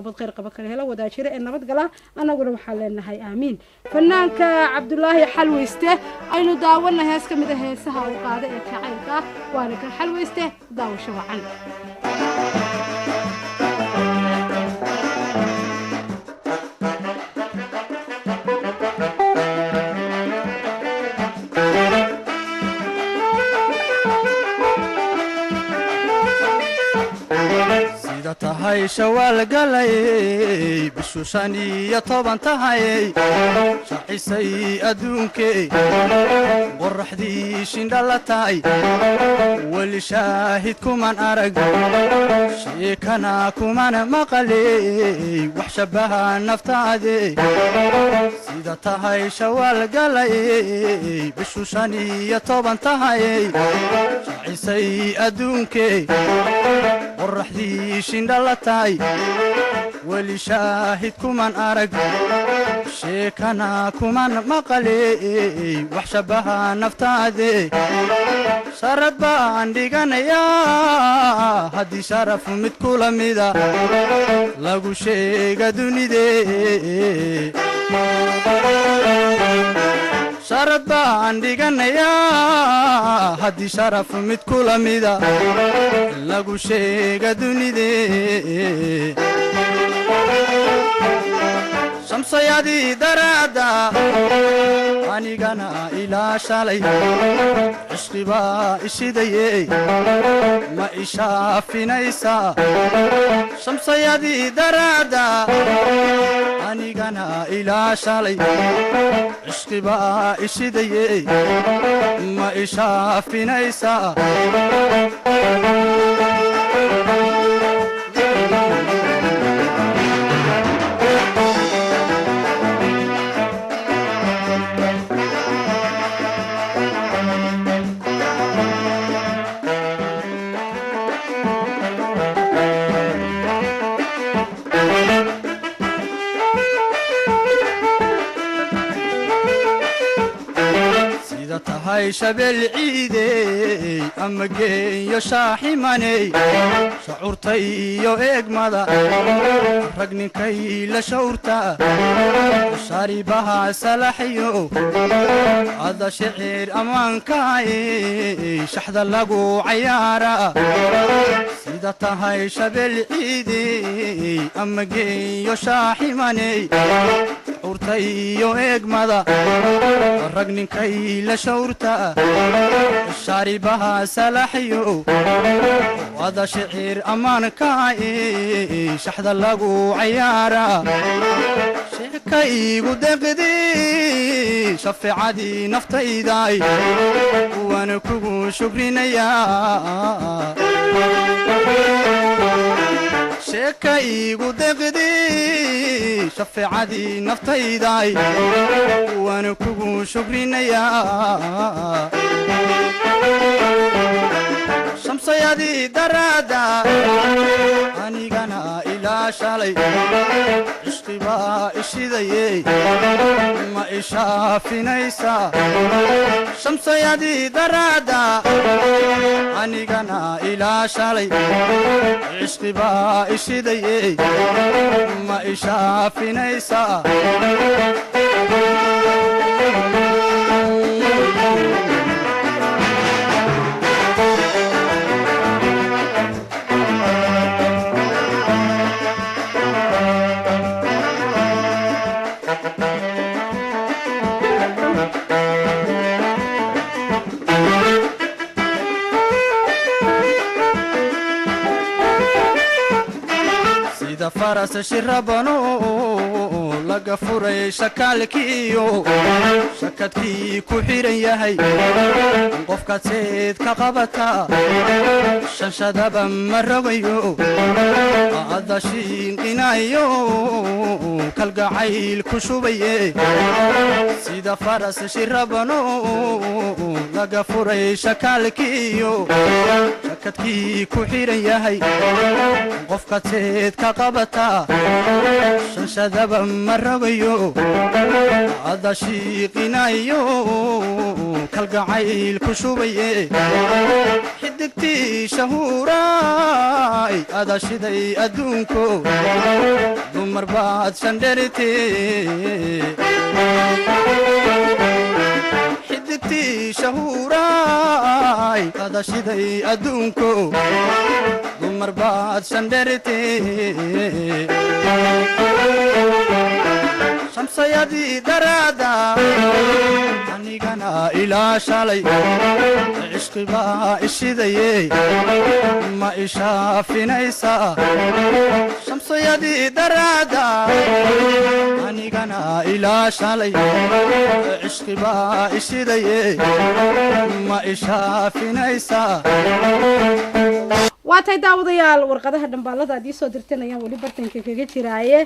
خير قبك هلا وداشيره إن نبض قلا أنا أقول محلنا هاي آمين فنانك عبد الله حلويسته أينو داولنا هاسك مده هسها وقاعدة كعيلك وأنا كحلويسته داو شو عن tahay shawaal galay bishushani ya toban tahay shaxisay adduunkee qorraxdii shindhala tahay wali shaahid kuman arag sheekana kuman maqaley wax shabaha naftaade sida tahay shawaal galay bishushani ya toban tahay shaxisay adduunkee qorraxdii shindhala tahay wali shaahid kuman arag sheekana kuman maqaley wax shabaha naftaade sharad baan dhiganayaa haddii sharaf mid kula mida lagu sheega dunidee sharad baan dhiganayaa haddii sharaf mid kula mida lagu sheega dunidee shamsayadii daraada anigana ilaa shalay cishqibaa ishidayey ma ishaafinaysaa shamsayadii daraada anigana ilaa shalay cishqibaa ishidayey ma ishaafinaysaa tahay shabeel ciidey ama geeyo shaaximaney shacuurtay iyo eegmada rag ninkay la shawrta sharibaha salaxyo ada shicir ammaankaay shaxda lagu cayaara sida tahay shabeel ciidey ama geeyo shaaximaney shacuurtay iyo eegmada rag ninkay la shawrta sharibaha salaxyo wada shicir ammaankaay shaxda lagu cayaara sheekaygu deqdi shafeecadii naftaydaay waana kugu shukrinayaa sheekaygu deqdi shafeecadii naftaydaay waana kugu shukrinayaa shamsayadii daraada anigana ilaa shalay cishqibaa ishidayey ma ishaafinaysaa shamsayadii daraada anigana ilaa shalay cishqibaa ishidayey ma ishaafinaysaa faras shirabano laga furay shakaalkiyo shakadkii ku xiran yahay qofka seed ka qabata shanshadaba marogayo adashiin qinayo kalgacayl ku shubaye sida faras shirabano laga furay shakaalkiyo shakadkii ku xiran yahay qofka seed ka qabata shanshadaba marogayo adashii qinayo kalgacayl ku shubaye xidigtii shahuuraay adashiday adduunko dumar baad shandherite xidigtii shahuuraay qadashiday adduunko dumar baad shandherite shamsayadii daraada anigana ilaa shalay cishqibaa ishidaye ma ishaafinaysaa shamsayadii daraada anigana ilaa shalay cishqibaa ishidaye ma ishaafinaysaa waatay daawadayaal warqadaha dhambaalada aad ii soo dirteen ayaan weli bartanka kaga jiraaye